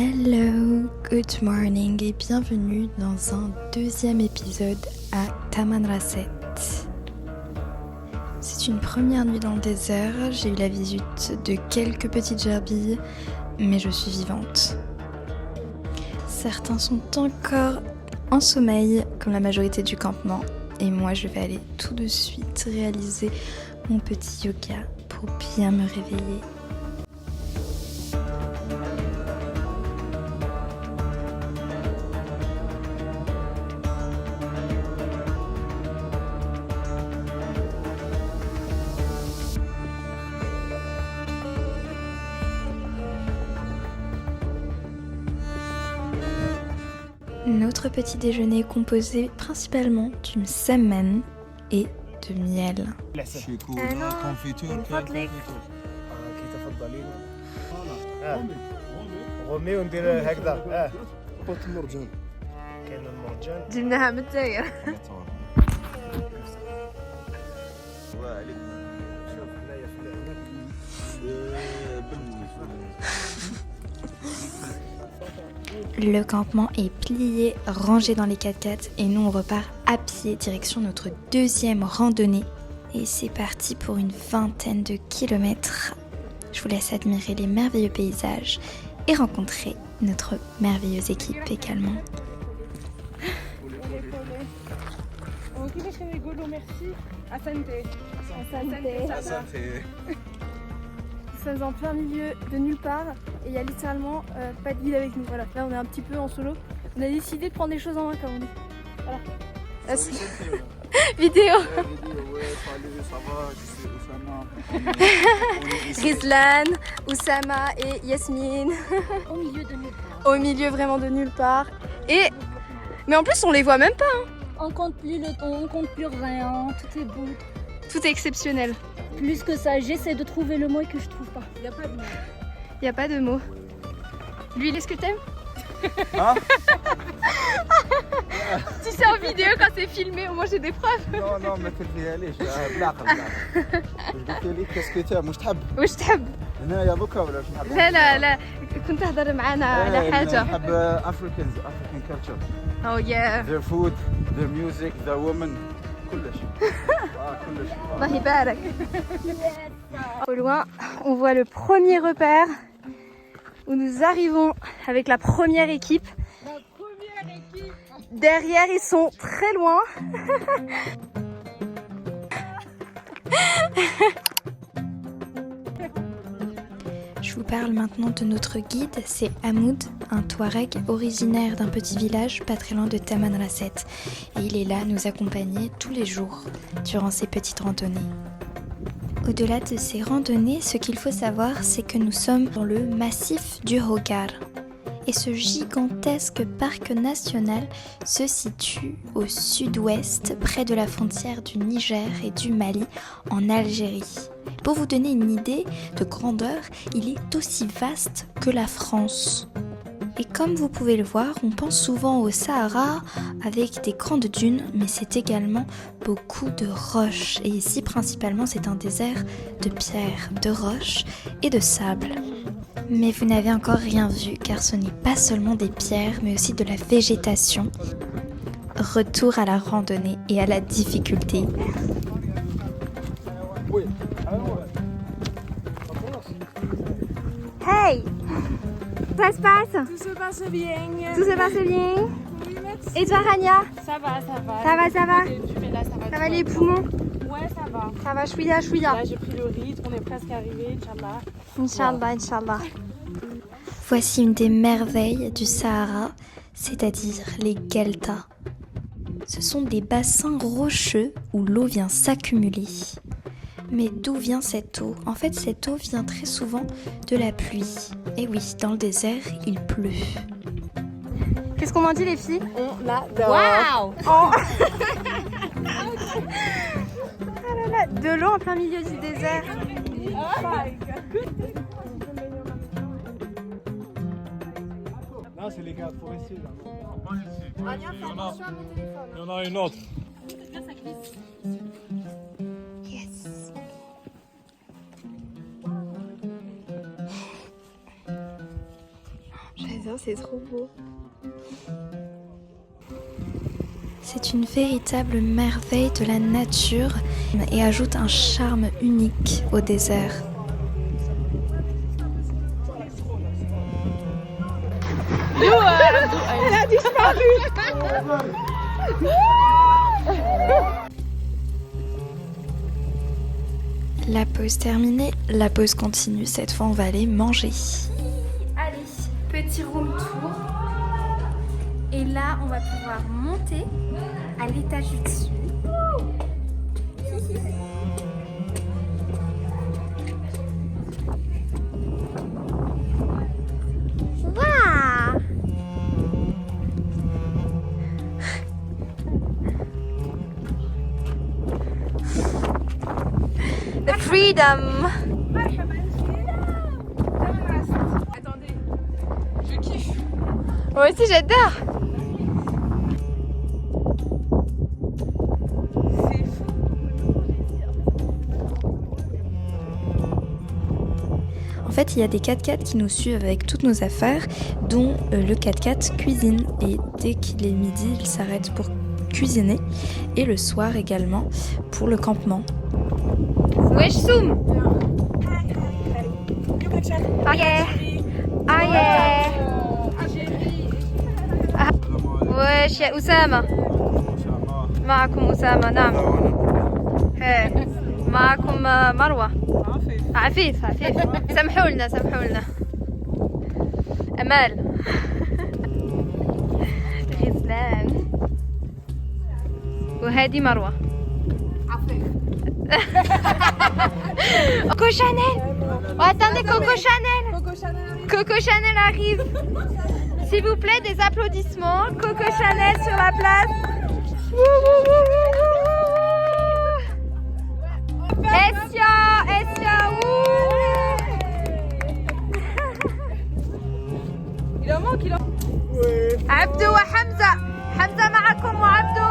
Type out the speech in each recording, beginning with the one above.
Hello, good morning et bienvenue dans un deuxième épisode à Tamanrasset. C'est une première nuit dans le désert, j'ai eu la visite de quelques petites gerbilles, mais je suis vivante. Certains sont encore en sommeil, comme la majorité du campement, et moi je vais aller tout de suite réaliser mon petit yoga pour bien me réveiller. Notre petit déjeuner est composé principalement d'une semaine et de miel. Le campement est plié, rangé dans les 4x4 et nous on repart à pied direction notre deuxième randonnée. Et c'est parti pour une vingtaine de kilomètres. Je vous laisse admirer les merveilleux paysages et rencontrer notre merveilleuse équipe également. Nous sommes en plein milieu de nulle part et il y a littéralement pas de guide avec nous. Voilà, là on est un petit peu en solo. On a décidé de prendre les choses en main comme on est. Voilà. Vidéo. Rizlan, Oussama et Yasmine. Au milieu de nulle part. Au milieu vraiment de nulle part. Mais en plus on les voit même pas. Hein. On compte plus le temps, on compte plus rien, tout est beau. Tout est exceptionnel. Plus que ça, j'essaie de trouver le mot et que je trouve pas. Il n'y a pas de mot. Il n'y a pas de mots. L'huile, est-ce que t'aimes? Hein? Tu sais en vidéo quand c'est filmé, au moins j'ai des preuves. Non, ما تلفيها ليش بلاقة قلت لي كاسكو تاع مش تحب واش تحب؟ هنايا دوكا ولا شنو تحب؟ لا كنت تهضر معانا على حاجة. نحب African culture, Oh yeah. their food, their music, their women, كلش كلش. الله يبارك. Au loin, on voit le premier repère où nous arrivons avec la première équipe. Derrière, ils sont très loin. Je vous parle maintenant de notre guide, c'est Hamoud, un Touareg originaire d'un petit village pas très loin de Tamanrasset. Et il est là à nous accompagner tous les jours durant ces petites randonnées. Au-delà de ces randonnées, ce qu'il faut savoir, c'est que nous sommes dans le massif du Hogar. Et ce gigantesque parc national se situe au sud-ouest, près de la frontière du Niger et du Mali, en Algérie. Pour vous donner une idée de grandeur, il est aussi vaste que la France. Et comme vous pouvez le voir, on pense souvent au Sahara avec des grandes dunes, mais c'est également beaucoup de roches. Et ici, principalement, c'est un désert de pierres, de roches et de sable. Mais vous n'avez encore rien vu, car ce n'est pas seulement des pierres, mais aussi de la végétation. Retour à la randonnée et à la difficulté. Hey! Ça se passe? Tout se passe bien. Tout se passe bien? Oui, merci. Et toi, Rania? Ça va. Ça va? Mais là, ça va. Ça va les poumons? Ouais, ça va. Ça va, chouïa. Là, j'ai pris le rythme, on est presque arrivé, Inch'Allah. Inch'Allah. Voici une des merveilles du Sahara, c'est-à-dire les gueltas. Ce sont des bassins rocheux où l'eau vient s'accumuler. Mais d'où vient cette eau? En fait, cette eau vient très souvent de la pluie. Et oui, dans le désert, il pleut. Qu'est-ce qu'on en dit, les filles? On adore. Waouh! Ah là là, de l'eau en plein milieu du désert. Non, c'est les gardes forestiers. Rania, fais attention à mon téléphone. Il y en a une autre. Yes. c'est trop beau. C'est une véritable merveille de la nature et ajoute un charme unique au désert. Elle a disparu. La pause terminée, la pause continue. Cette fois, on va aller manger. Allez, petit room tour. Et là, on va pouvoir monter à l'étage du dessus. Waouh! The freedom! Attendez, je kiffe. Moi aussi, j'adore! C'est fou. En fait, il y a des 4x4 qui nous suivent avec toutes nos affaires, dont le 4x4 cuisine. Et dès qu'il est midi, il s'arrête pour cuisiner. Et le soir également pour le campement. Wesh soum! Oh yeah! Oh yeah! wesh يا أسامة معكم أسامة نعم معكم مروة عفيف سامحوا لنا أمال غزلان وهذه مروة Coco Chanel. Oh, attendez, Coco Chanel arrive. S'il vous plaît, des applaudissements. Coco Chanel sur la place. Essia, Il en manque, عبدو وحمزة معكم وعبدو.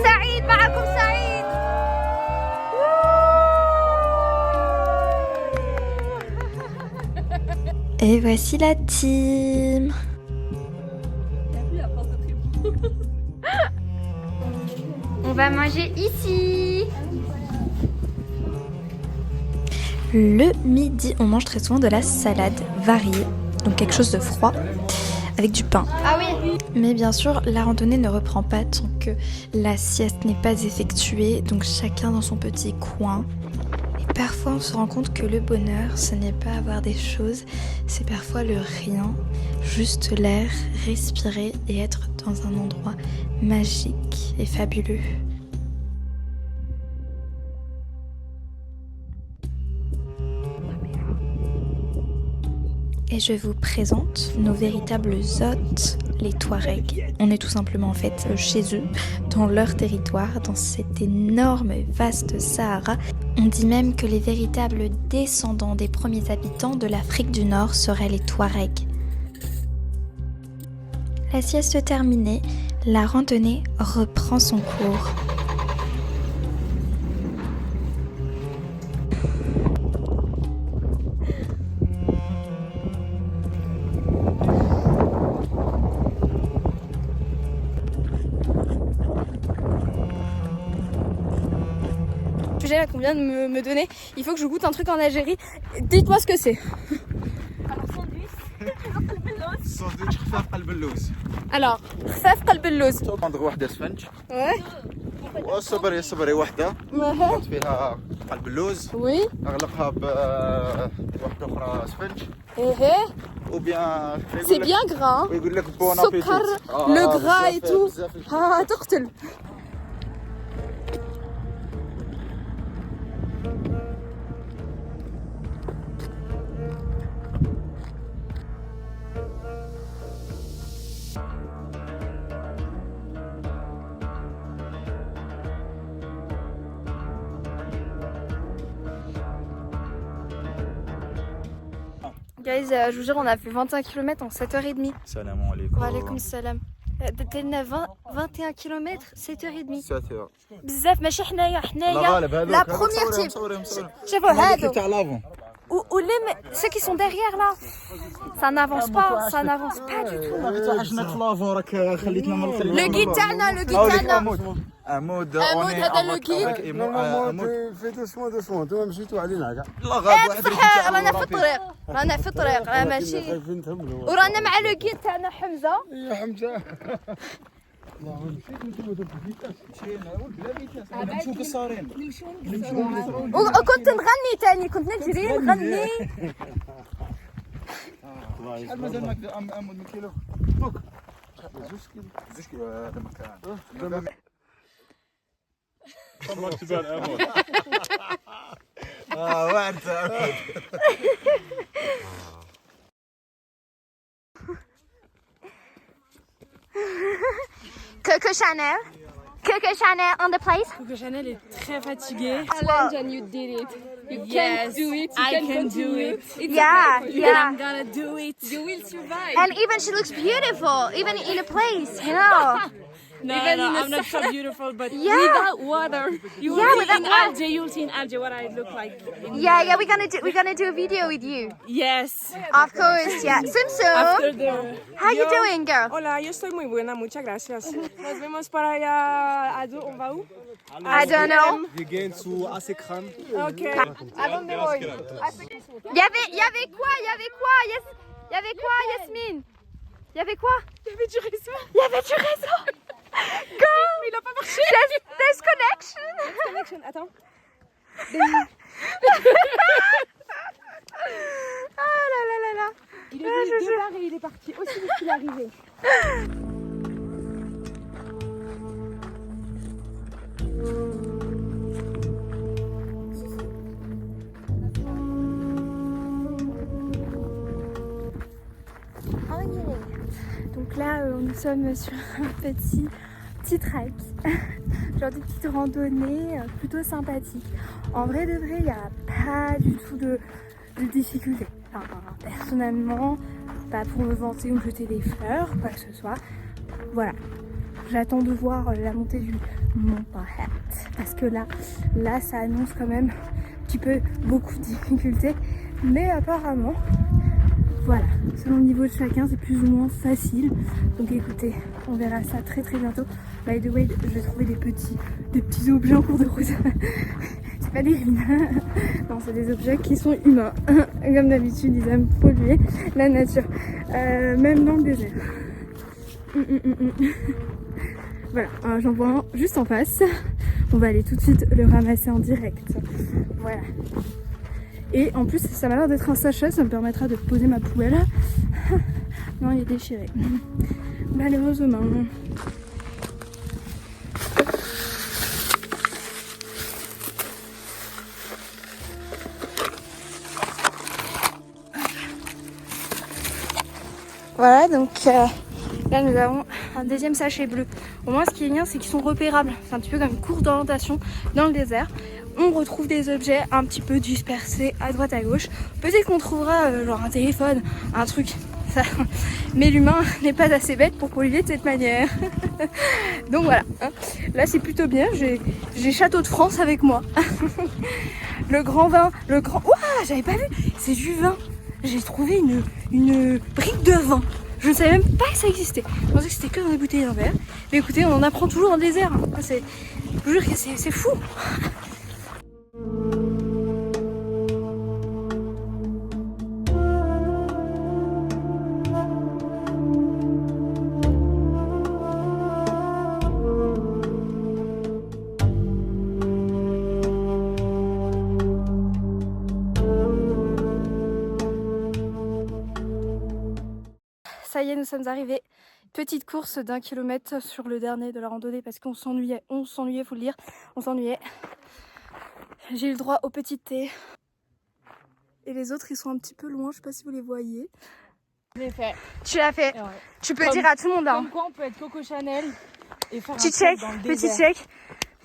سعيد معكم سعيد. Et voici la team. On va manger ici. Le midi, on mange très souvent de la salade variée, donc quelque chose de froid, avec du pain. Ah oui. Mais bien sûr, la randonnée ne reprend pas tant que la sieste n'est pas effectuée, donc chacun dans son petit coin. Et parfois, on se rend compte que le bonheur, ce n'est pas avoir des choses, c'est parfois le rien, juste l'air, respirer et être dans un endroit magique et fabuleux. Et je vous présente nos véritables hôtes, les Touaregs. On est tout simplement en fait chez eux, dans leur territoire, dans cet énorme et vaste Sahara. On dit même que les véritables descendants des premiers habitants de l'Afrique du Nord seraient les Touaregs. La sieste terminée, la randonnée reprend son cours. Là qu'on vient de me donner, il faut que je goûte un truc en Algérie. Dites-moi ce que c'est. ساندويتش خفاف قلب اللوز. Alors, خفاف قلب اللوز. تاخذ واحدة سفنج. Ouais. صبري واحدة. حط فيها قلب اللوز. Oui. اغلقها بواحدة أخرى سفنج. Ou bien. C'est bien gras. ويقول لك بون سكر, le gras et tout. تقتل. Guys, je vous jure, on a fait 21 km en 7h30. Salam alaikum. Wa alaikum salam. درنا 21 km 7h30 7h. بزاف ماشي حنايا الغالب هذوك لا بروميير تيم شوفوا هادو تاع لافون ou ceux qui sont derrière là ça n'avance pas du tout توحشنا في لافون راك خليتنا من le guide تاعنا عمود هذا لو guide في دوسمون انتوما مشيتوا علينا كاع لا غاب واحد رانا في الطريق راه ماشي ورانا مع لو guide تاعنا حمزه يا حمزه نشوف الصارين وكنت نغني تاني كنت نجري نغني شحال مازال معك امود من كيلو دوك 2 كيلو هذا مكان Much about Emma. واعر Coco Chanel on the place. Coco Chanel est très fatiguée. Challenge and you did it. You can do it. You I can do it. Yeah. I'm gonna do it. You will survive. And even she looks beautiful, even in a place, you know. No, I'm not so beautiful, but Yeah. without water. You will Yeah, see without in water. Alger. You'll see in Alger what I look like. Yeah, we're gonna do a video with you. Yes. Of course, yeah. Sum. After the. How you doing, girl? Hola, yo estoy muy buena, muchas gracias. Nos vemos para allá. On va où? I don't know. Wir gehen zu Asekran. Ok. Il y avait quoi? Yes. Il y avait quoi, Yasmine? Il y avait quoi? Il y avait du réseau. Il y avait du réseau. Go! Mais il a pas marché. There's connection. Connection, attends. Ah là là là là. Il est venu de barres et il est parti aussi vite qu'il est arrivé. Donc là, nous sommes sur un petit trek, genre des petites randonnées plutôt sympathiques. En vrai de vrai, il n'y a pas du tout de difficulté. Enfin, personnellement, pas pour me vanter ou me jeter des fleurs, quoi que ce soit. Voilà, j'attends de voir la montée du Mont Parret parce que là, ça annonce quand même un petit peu beaucoup de difficultés. Mais apparemment, voilà, selon le niveau de chacun, c'est plus ou moins facile. Donc écoutez, on verra ça très très bientôt. By the way, je vais trouver des petits objets en cours de route. C'est pas des ruines. Non, c'est des objets qui sont humains. Comme d'habitude, ils aiment polluer la nature. Même dans le désert. Voilà, j'en vois un juste en face. On va aller tout de suite le ramasser en direct. Voilà. Et en plus, ça m'a l'air d'être un sachet, ça me permettra de poser ma poubelle. Non, il est déchiré. Malheureusement. Voilà, donc là nous avons un deuxième sachet bleu. Au moins, ce qui est bien, c'est qu'ils sont repérables. C'est un petit peu comme une course d'orientation dans le désert. On retrouve des objets un petit peu dispersés à droite à gauche. Peut-être qu'on trouvera genre un téléphone, un truc. Ça. Mais l'humain n'est pas assez bête pour polluer de cette manière. Donc voilà. Là c'est plutôt bien. J'ai Château de France avec moi. Le grand vin. Ouah, j'avais pas vu. C'est du vin. J'ai trouvé une brique de vin. Je ne savais même pas que ça existait. Je pensais que c'était que dans des bouteilles en verre. Mais écoutez, on en apprend toujours dans le désert. Je vous jure que c'est fou. Ça y est, nous sommes arrivés. Petite course d'1 kilomètre sur le dernier de la randonnée parce qu'on s'ennuyait, faut le dire, on s'ennuyait. J'ai eu le droit au petit thé. Et les autres, ils sont un petit peu loin, je sais pas si vous les voyez. Je l'ai fait. Tu l'as fait. Ouais. Tu peux dire à tout le monde. Hein. Comme quoi on peut être Coco Chanel et faire Petit un trek check, dans le petit désert. check.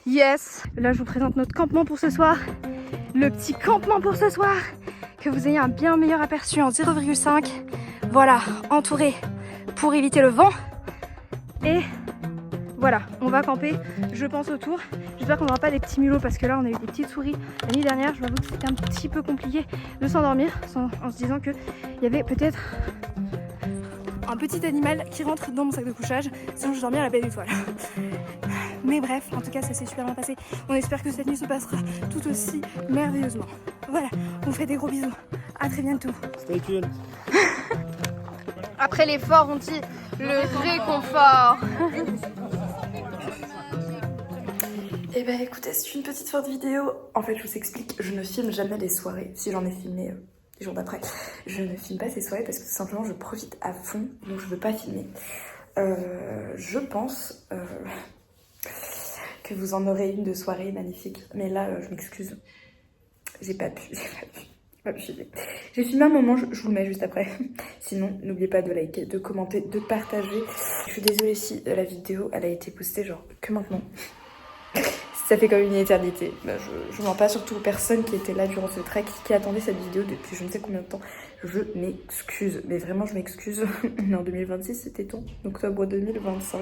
Yes. Là, je vous présente notre campement pour ce soir. Le petit campement pour ce soir. que vous ayez un bien meilleur aperçu en 0,5. Voilà, entouré pour éviter le vent. Et voilà, on va camper, je pense, autour. J'espère qu'on n'aura pas des petits mulots parce que là on a eu des petites souris la nuit dernière. Je m'avoue que c'était un petit peu compliqué de s'endormir en se disant qu'il y avait peut-être un petit animal qui rentre dans mon sac de couchage, sinon je dormais à la belle étoile. Mais bref, en tout cas ça s'est super bien passé. On espère que cette nuit se passera tout aussi merveilleusement. Voilà, on vous fait des gros bisous. À très bientôt. Stay tuned. Après l'effort, on dit le réconfort. Eh ben écoutez, c'est une petite fin de vidéo. En fait, je vous explique, je ne filme jamais les soirées. Si j'en ai filmé les jours d'après, je ne filme pas ces soirées parce que tout simplement je profite à fond, donc je veux pas filmer. Je pense que vous en aurez une de soirée magnifique, mais là, je m'excuse. J'ai pas pu filmer. J'ai filmé un moment, je vous le mets juste après. Sinon, n'oubliez pas de liker, de commenter, de partager. Je suis désolée si la vidéo, elle a été postée genre que maintenant. Ça fait comme une éternité. Bah, je mens pas, surtout aux personnes qui étaient là durant ce trek, qui attendaient cette vidéo depuis je ne sais combien de temps. Je m'excuse, mais vraiment je m'excuse. On est en 2026, c'était temps, octobre 2025.